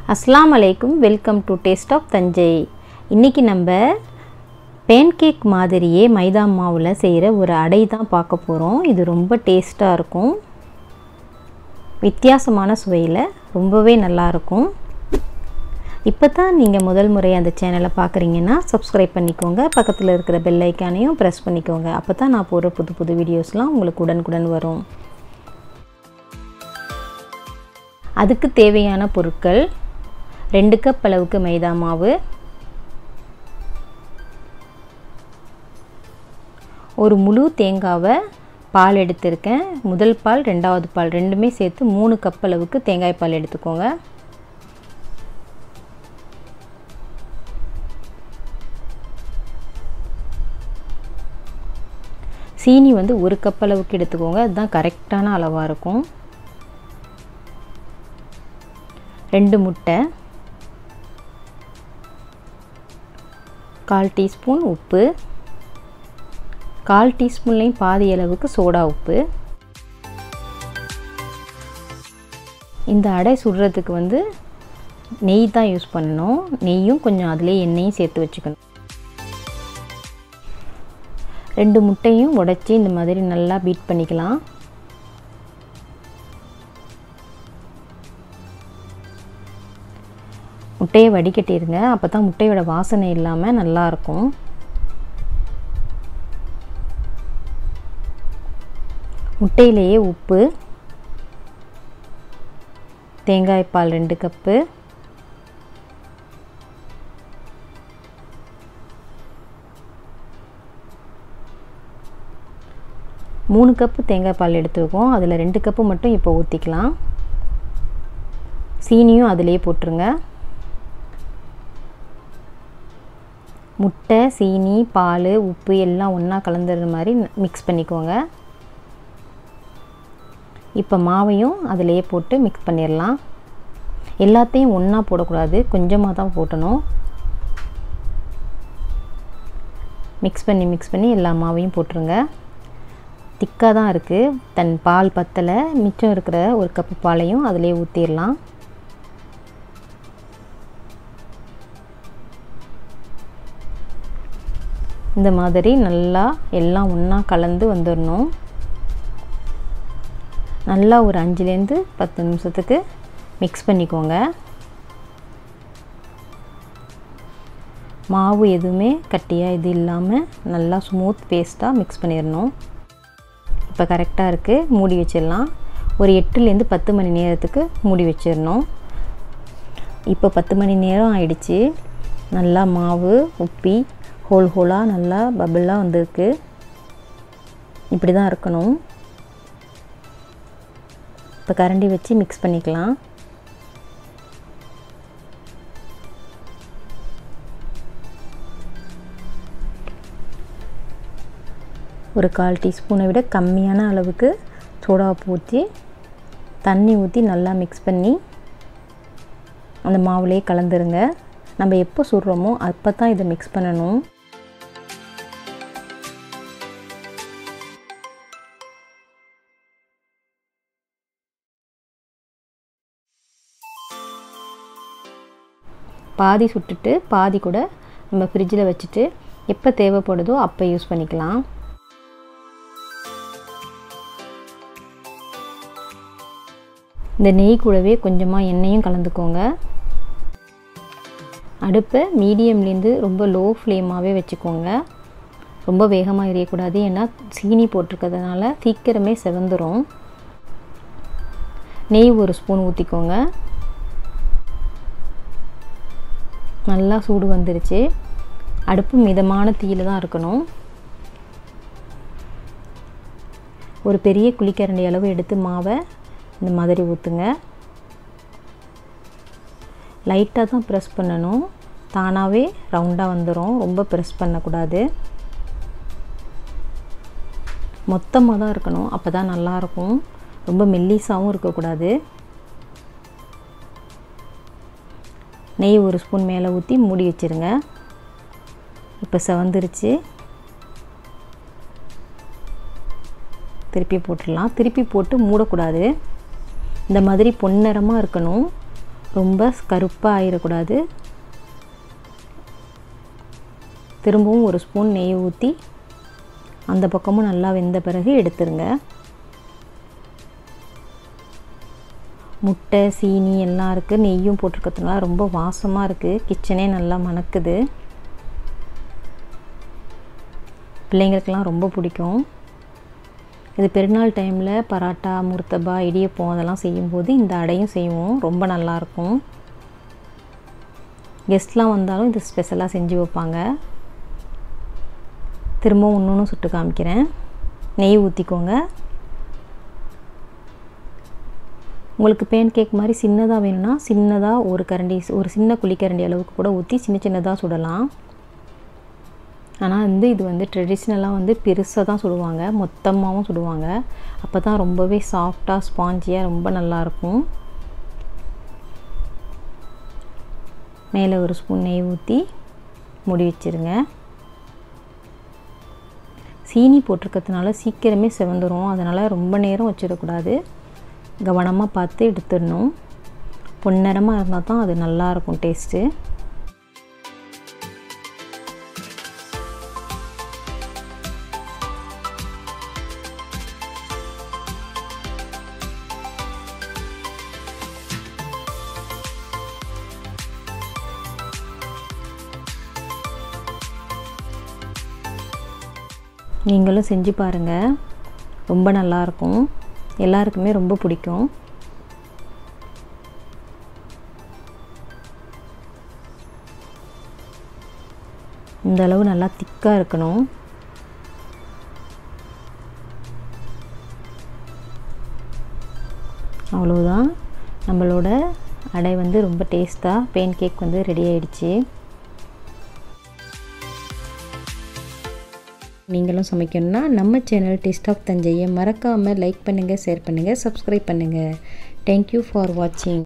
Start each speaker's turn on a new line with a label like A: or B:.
A: अस्सलाम वालेकुम welcome to test of Thanjai इनकी நம்ம பேன்கேக் மாதிரியே மைதா மாவுல செய்யற ஒரு அடை தான் பார்க்க போறோம் இது ரொம்ப டேஸ்டா இருக்கும் வித்தியாசமான சுவையில ரொம்பவே நல்லா இருக்கும் இப்பதான் நீங்க முதல் முறை அந்த சேனலை பார்க்கறீங்கன்னா Subscribe பண்ணிக்கோங்க பக்கத்துல இருக்கிற பெல் ஐகானையும் பிரஸ் பண்ணிக்கோங்க அப்பதான் நான் போற புது வீடியோஸ்லாம் உங்களுக்கு உடனுக்குடன் வரும் அதுக்கு தேவையான பொருட்கள் 2 கப் அளவுக்கு மைதா மாவு ஒரு முழு தேங்காவை பால் எடுத்துர்க்கேன் முதல் பால் இரண்டாவது பால் ரெண்டுமே சேர்த்து 3 கப் அளவுக்கு தேங்காய் பால் எடுத்துக்கோங்க சீனி வந்து 1 கப் அளவுக்கு எடுத்துக்கோங்க அதுதான் கரெக்ட்டான அளவா இருக்கும் 2 முட்டை 1/4 டீஸ்பூன் உப்பு 1/4 டீஸ்பூன்லயும் பாதி அளவுக்கு சோடா உப்பு இந்த அடை சுடுறதுக்கு வந்து நெய் தான் யூஸ் பண்ணனும் நெய்யும் கொஞ்சம் அதிலே எண்ணெயும் சேர்த்து வச்சுக்கணும் 2 முட்டையும் உடைச்சி இந்த மாதிரி நல்லா பீட் பண்ணிக்கலாம் முட்டையை வடிகட்டிடுங்க அப்பதான் முட்டையோட வாசனை இல்லாம நல்லா இருக்கும் முட்டையிலேயே உப்பு தேங்காய் பால் 2 கப் 3 கப் தேங்காய் பால் எடுத்துக்கோம் அதுல 2 கப் மட்டும் இப்போ ஊத்திக்கலாம் சீனியும் அதிலே போட்டுருங்க முட்டை சீனி பால் உப்பு எல்லாம் ஒண்ணா கலந்துற மாதிரி mix பண்ணிக்கோங்க இப்போ மாவையும் அதிலே போட்டு mix பண்ணிரலாம் எல்லாத்தையும் ஒண்ணா போட கூடாது கொஞ்சமா தான் போடணும் mix பண்ணி எல்லா மாவையும் போட்டுருங்க திக்கா தான் இருக்கு தன் பால் பத்தல மிச்சம் இருக்கிற 1 கப் பாலையும் அதிலே ஊத்திரலாம் இந்த மாதிரி நல்லா எல்லாம் ஒண்ணா கலந்து வந்துறணும் நல்லா ஒரு 5 ல இருந்து 10 நிமிஷத்துக்கு mix பண்ணிக்கோங்க மாவு எதுமே கட்டியா இது இல்லாம நல்லா ஸ்மூத் பேஸ்டா mix பண்ணிரணும் இப்போ கரெக்ட்டா இருக்கு மூடி வச்சிரலாம் ஒரு 8 ல இருந்து 10 மணி நேரத்துக்கு மூடி வச்சிரணும் இப்போ 10 மணி நேரம் ஆயிடுச்சு நல்லா மாவு உப்பி ஹோலா நல்லா பபிளா வந்திருக்கு இப்படி தான் இருக்கணும் இப்ப கரண்டி வச்சு mix பண்ணிக்கலாம் ஒரு 1/4 டீஸ்பூனை விட கம்மியான அளவுக்கு சோடா ஊத்தி தண்ணி ஊத்தி நல்லா mix பண்ணி அந்த மாவுலயே கலந்துருங்க நம்ம எப்போ சுடுறோமோ அப்பதான் இத mix பண்ணனும் பாதி சுட்டுட்டு பாதி கூட நம்ம ஃப்ரிட்ஜ்ல வச்சிட்டு எப்ப தேவைப்படுதோ அப்ப யூஸ் பண்ணிக்கலாம் இந்த நெய் கூடவே கொஞ்சமா எண்ணெயும் கலந்துக்கோங்க அடுப்பை மீடியம்ல இருந்து ரொம்ப லோ ஃப்ளேமாவே வெச்சுக்கோங்க ரொம்ப வேகமா எரிய கூடாது ஏன்னா சீனி போட்டுக்கிறதுனால சீக்கிரமே செவந்துரும் நெய் 1 ஸ்பூன் ஊத்திக்கோங்க நல்லா சூடு வந்துருச்சு அடுப்பு மிதமான தீயில தான் இருக்கணும் ஒரு பெரிய குழிக்கரண்டி அளவு எடுத்து மாவை இந்த மாதிரி ஊத்துங்க லைட்டா தான் பிரஸ் பண்ணனும் தானாவே ரவுண்டா வந்துரும் ரொம்ப பிரஸ் பண்ண கூடாது மொத்தமா தான் இருக்கணும் அப்பதான் நல்லா இருக்கும் ரொம்ப மெல்லிசாவும் இருக்க கூடாது நெய் 1 ஸ்பூன் மேல ஊத்தி மூடி வச்சிருங்க இப்போ செவந்திருச்சு திருப்பி போட்டுறலாம் திருப்பி போட்டு மூட கூடாது இந்த மாதிரி பொன்னிறமா இருக்கணும் ரொம்ப கருப்பாக ஆயிடக்கூடாது. திரும்பவும் ஒரு ஸ்பூன் நெய் ஊற்றி அந்த பக்கமும் நல்லா வெந்த பிறகு எடுத்துருங்க. முட்டை, சீனி எல்லாம் இருக்குது, நெய்யும் போட்டிருக்கிறதுனால ரொம்ப வாசமாக இருக்குது. கிச்சனே நல்லா மணக்குது. பிள்ளைங்களுக்கெல்லாம் ரொம்ப பிடிக்கும். இது பெருநாள் டைமில் பராட்டா, முர்த்தபா, இடியப்பம் அதெல்லாம் செய்யும்போது இந்த அடையும் செய்வோம். ரொம்ப நல்லாயிருக்கும். கெஸ்ட்லாம் வந்தாலும் இது ஸ்பெஷலாக செஞ்சு வைப்பாங்க. திரும்பவும் இன்னொன்று சுட்டு காமிக்கிறேன். நெய் ஊற்றிக்கோங்க. உங்களுக்கு பேன் கேக் மாதிரி சின்னதாக வேணும்னா சின்னதாக ஒரு சின்ன குழிக்கரண்டி அளவுக்கு கூட ஊற்றி சின்னதாக சுடலாம். ஆனால் இது வந்து ட்ரெடிஷ்னலாக பெருசாக தான் சுடுவாங்க, மொத்தமாகவும் சுடுவாங்க. அப்போ தான் ரொம்பவே சாஃப்டாக ஸ்பாஞ்சியாக ரொம்ப நல்லாயிருக்கும். மேலே ஒரு ஸ்பூன் நெய் ஊற்றி மூடி வச்சுருங்க. சீனி போட்டிருக்கிறதுனால சீக்கிரமே செவந்துடும். அதனால் ரொம்ப நேரம் வச்சிடக்கூடாது. கவனமாக பார்த்து எடுத்துடணும். பொன்னிறமாக இருந்தால் தான் அது நல்லாயிருக்கும் டேஸ்ட்டு. நீங்களும் செஞ்சு பாருங்கள். ரொம்ப நல்லாயிருக்கும். எல்லாருக்குமே ரொம்ப பிடிக்கும். இந்த அளவு நல்லா திக்காக இருக்கணும். அவ்வளோதான். நம்மளோட அடை ரொம்ப டேஸ்ட்டாக பேன் கேக் ரெடி ஆயிடுச்சு. நீங்களும் சமைக்கணும்னா நம்ம சேனல் டேஸ்ட் ஆஃப் தஞ்சையை மறக்காமல் லைக் பண்ணுங்கள், ஷேர் பண்ணுங்கள், சப்ஸ்கிரைப் பண்ணுங்கள். தேங்க்யூ ஃபார் வாட்சிங்.